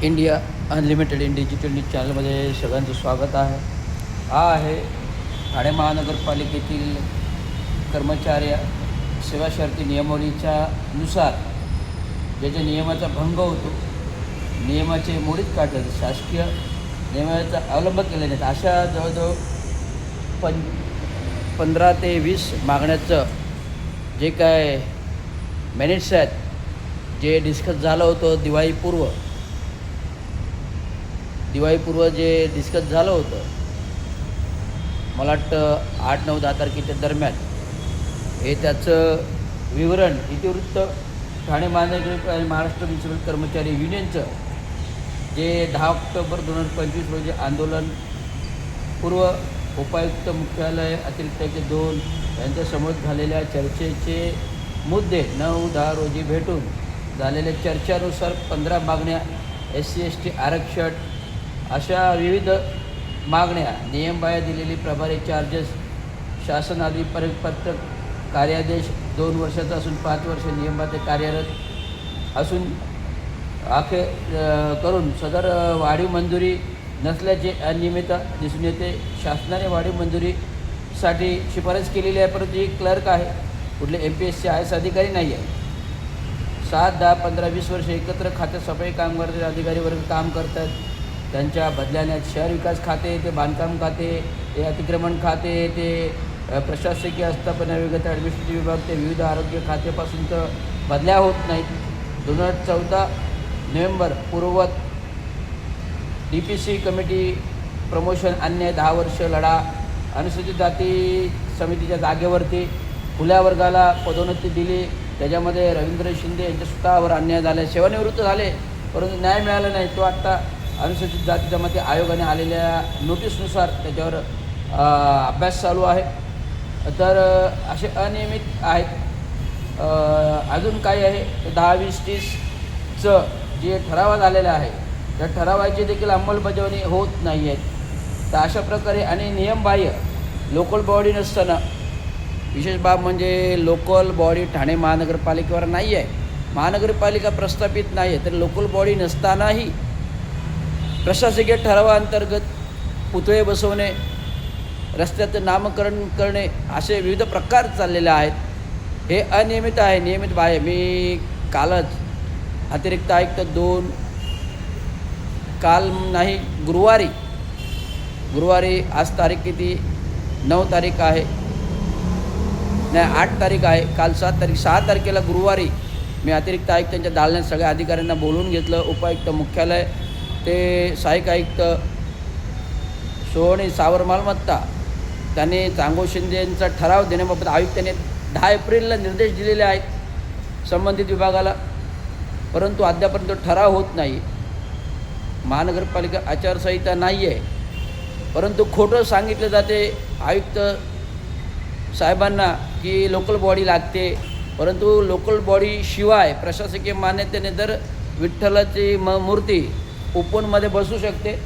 India unlimited in digital news चॅनलमध्ये सगळ्यांचं स्वागत आहे. हा आहे ठाणे महानगरपालिकेतील कर्मचारी सेवा शर्ती नियमावलीच्या नुसार ज्याच्या नियमाचा भंग होतो, नियमाचे मोडीत काढतात, शासकीय नियमाचा अवलंब केला नाही, अशा जवळजवळ 15 ते 20 मागण्याचं जे काय मिनिट्स आहेत, जे डिस्कस झालं होतं दिवाळीपूर्व जे डिस्कस झालं होतं, मला वाटतं 8-9-10 तारखेच्या दरम्यान, हे त्याचं विवरण इतिवृत्त ठाणे महानगर आणि महाराष्ट्र म्युनिसिपल कर्मचारी युनियनचं जे 10 ऑक्टोबर 2025 रोजी आंदोलन पूर्व उपायुक्त मुख्यालय अतिरिक्त 2 यांच्यासमोर झालेल्या चर्चेचे मुद्दे 9-10 रोजी भेटून झालेल्या चर्चेनुसार 15 मागण्या, SC/ST आरक्षण अशा विविध मागण्या, नियमबाह्य दिलेली प्रभारी चार्जेस, शासन आदी परिपत्रक, कार्यादेश 2 वर्षाचा असून 5 वर्ष नियमबाह्य कार्यरत असून करून सदर वाढीव मंजुरी नसल्याचे अनियमितता दिसून येते. शासनाने वाढीव मंजुरीसाठी शिफारस केलेली आहे, परंतु ही क्लर्क आहे, कुठले MPSC IAS अधिकारी नाही आहे. 7, 10, 15, 20 वर्ष एकत्र खात्यात सफाई कामगार अधिकारी वर्ग काम करतात. त्यांच्या बदल्याने शहर विकास खाते, ते बांधकाम खाते, ते अतिक्रमण खाते, ते प्रशासकीय आस्थापना विभाग, ॲडमिनिस्ट्रेटिव्ह विभाग, ते विविध आरोग्य खात्यापासून तर बदल्या होत नाहीत. 2014 नोव्हेंबर पूर्ववत DPC कमिटी प्रमोशन अन्याय 10 वर्ष लढा, अनुसूचित जाती समितीच्या जागेवरती खुल्या वर्गाला पदोन्नती दिली, त्याच्यामध्ये रवींद्र शिंदे यांच्या स्वतःवर अन्याय झाला, सेवानिवृत्त झाले परंतु न्याय मिळाला नाही. तो आत्ता अनुसूचित जाती जमाती आयोगाने आलेल्या नोटीसनुसार त्याच्यावर अभ्यास चालू आहे. तर असे अनियमित आहेत. अजून काय आहे, 10, 20, 30चं जे ठराव झालेलं आहे, त्या ठरावाची देखील अंमलबजावणी होत नाही आहे. तर अशा प्रकारे आणि नियमबाह्य लोकल बॉडी नसताना, विशेष बाब म्हणजे लोकल बॉडी ठाणे महानगरपालिकेवर नाही आहे, महानगरपालिका प्रस्थापित नाही आहे, तर लोकल बॉडी नसतानाही प्रशासकीय ठरावाअंतर्गत पुतळे बसवणे, रस्त्याचं नामकरण करणे, असे विविध प्रकार चाललेले आहेत. हे अनियमित आहे, नियमित बाह्य. मी कालच अतिरिक्त आयुक्त 2 काल नाही गुरुवारी आज तारीख किती, 9 तारीख आहे, नाही 8 तारीख आहे, काल 7 तारीख, 6 तारखेला गुरुवारी मी अतिरिक्त आयुक्तांच्या दालनात सगळ्या अधिकाऱ्यांना बोलवून घेतलं. उपायुक्त मुख्यालय ते सहाय्यक आयुक्त सोहणी सावर मालमत्ता, त्यांनी चांगो शिंदे यांचा ठराव देण्याबाबत आयुक्तांनी 10 एप्रिलला निर्देश दिलेले आहेत संबंधित विभागाला, परंतु अद्यापर्यंत ठराव होत नाही. महानगरपालिका आचारसंहिता नाही आहे, परंतु खोटं सांगितलं जाते आयुक्त साहेबांना की लोकल बॉडी लागते, परंतु लोकल बॉडी शिवाय प्रशासकीय मान्यतेने जर विठ्ठलाची मूर्ती ओपनमध्ये बसू शकते,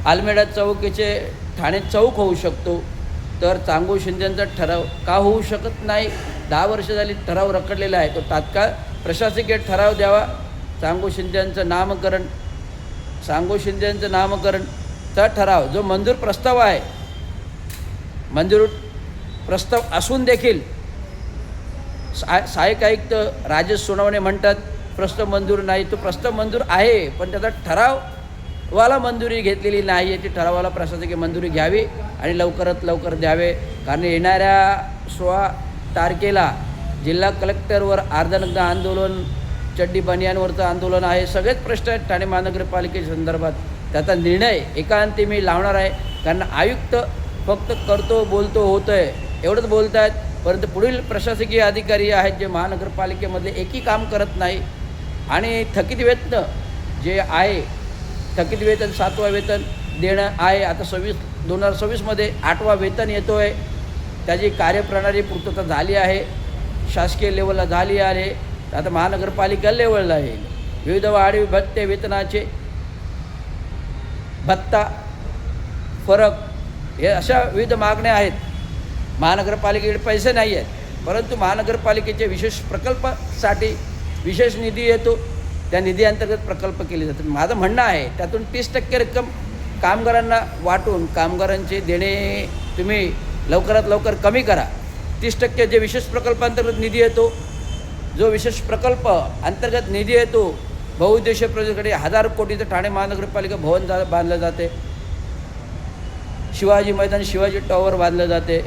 आलमेडा चौकीचे ठाणे चौक होऊ शकतो, तर चांगो शिंदेंचा ठराव का होऊ शकत नाही? 10 वर्ष झाली ठराव रखडलेला आहे, तो तात्काळ प्रशासकीय ठराव द्यावा. चांगो शिंदेंचं नामकरणचा ठराव जो मंजूर प्रस्ताव आहे, मंजूर प्रस्ताव असून देखील सहाय्यक आयुक्त राजेश सोनवणे म्हणतात प्रस्ताव मंजूर नाही. तो प्रस्ताव मंजूर आहे, पण त्याचा ठरावाला मंजुरी घेतलेली नाही. याची ठरावाला प्रशासकीय मंजुरी घ्यावी आणि लवकरात लवकर द्यावे, कारण येणाऱ्या 16 तारखेला जिल्हा कलेक्टरवर अर्धनग्न आंदोलन, चड्डी बनियांवरचं आंदोलन आहे. सगळेच प्रश्न आहेत ठाणे महानगरपालिकेच्या संदर्भात. त्याचा निर्णय एकांती मी लावणार आहे, कारण आयुक्त फक्त करतो, बोलतो, होतं आहे एवढंच बोलत आहेत, परंतु पुढील प्रशासकीय अधिकारी आहेत जे महानगरपालिकेमधले एकही काम करत नाही. आणि थकीत वेतन जे आहे, थकीत वेतन 7वं वेतन देणं आहे. आता 2026मध्ये 8वं वेतन येतो आहे, त्याची कार्यप्रणाली पूर्तता झाली आहे, शासकीय लेवलला झाली आहे, आता महानगरपालिका लेवलला येईल. विविध वाढीव भत्ते, वेतनाचे भत्ता फरक, हे अशा विविध मागण्या आहेत. महानगरपालिकेकडे पैसे नाही आहेत, परंतु महानगरपालिकेच्या विशेष प्रकल्पासाठी विशेष निधी येतो, त्या निधी अंतर्गत प्रकल्प केले जातात. माझं म्हणणं आहे त्यातून 30% रक्कम कामगारांना वाटून कामगारांचे देणे तुम्ही लवकरात लवकर कमी करा. 30% जे विशेष प्रकल्पांतर्गत निधी येतो, जो विशेष प्रकल्प अंतर्गत निधी येतो, बहुउद्देशीय प्रोजेक्टकडे 1000 कोटीचं ठाणे महानगरपालिका भवन बांधलं जाते, शिवाजी मैदान शिवाजी टॉवर बांधलं जाते,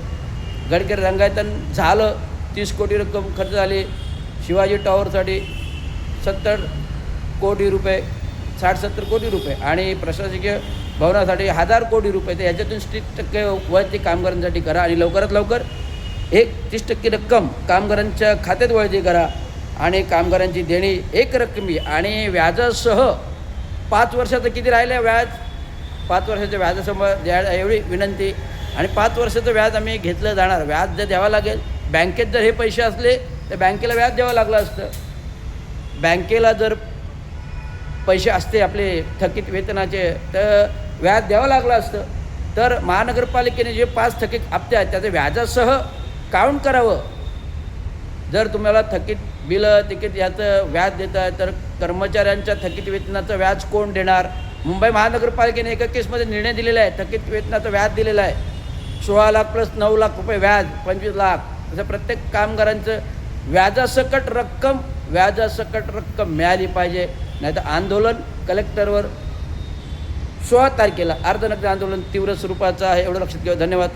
गडकरी रंगायतन झालं, 30 कोटी रक्कम खर्च झाली, शिवाजी टॉवरसाठी 70 कोटी रुपये, 60-70 कोटी रुपये आणि प्रशासकीय भवनासाठी 1000 कोटी रुपये. तर याच्यातून 30% वळती कामगारांसाठी करा आणि लवकरात लवकर 30% रक्कम कामगारांच्या खात्यात वळती करा आणि कामगारांची देणी एक रकमी आणि व्याजासह 5 वर्षाचं किती राहिलं व्याज, 5 वर्षाच्या व्याजासमोर द्यायला एवढी विनंती. आणि 5 वर्षाचं व्याज आम्ही घेतलं जाणार, व्याज जर द्यावं लागेल. बँकेत जर हे पैसे असले तर बँकेला व्याज द्यावं लागलं असतं. बँकेला जर पैसे असते आपले थकीत वेतनाचे तर व्याज द्यावं लागलं असतं. तर महानगरपालिकेने जे 5 थकीत हप्ते आहेत त्याचं व्याजासह काउंट करावं. जर तुम्हाला थकीत बिलं तिकीट याचं व्याज देत आहे तर कर्मचाऱ्यांच्या थकीत वेतनाचं व्याज कोण देणार? मुंबई महानगरपालिकेने एका केसमध्ये निर्णय दिलेला आहे, थकीत वेतनाचं व्याज दिलेलं आहे 16 लाख प्लस 9 लाख रुपये व्याज 25 लाख. असं प्रत्येक कामगारांचं व्याजासकट रक्कम मिळाली पाहिजे. नाही तर आंदोलन कलेक्टरवर 16 तारखेला अर्धनग्न आंदोलन तीव्र स्वरूपाचं आहे, एवढं लक्षात घ्यावं. धन्यवाद.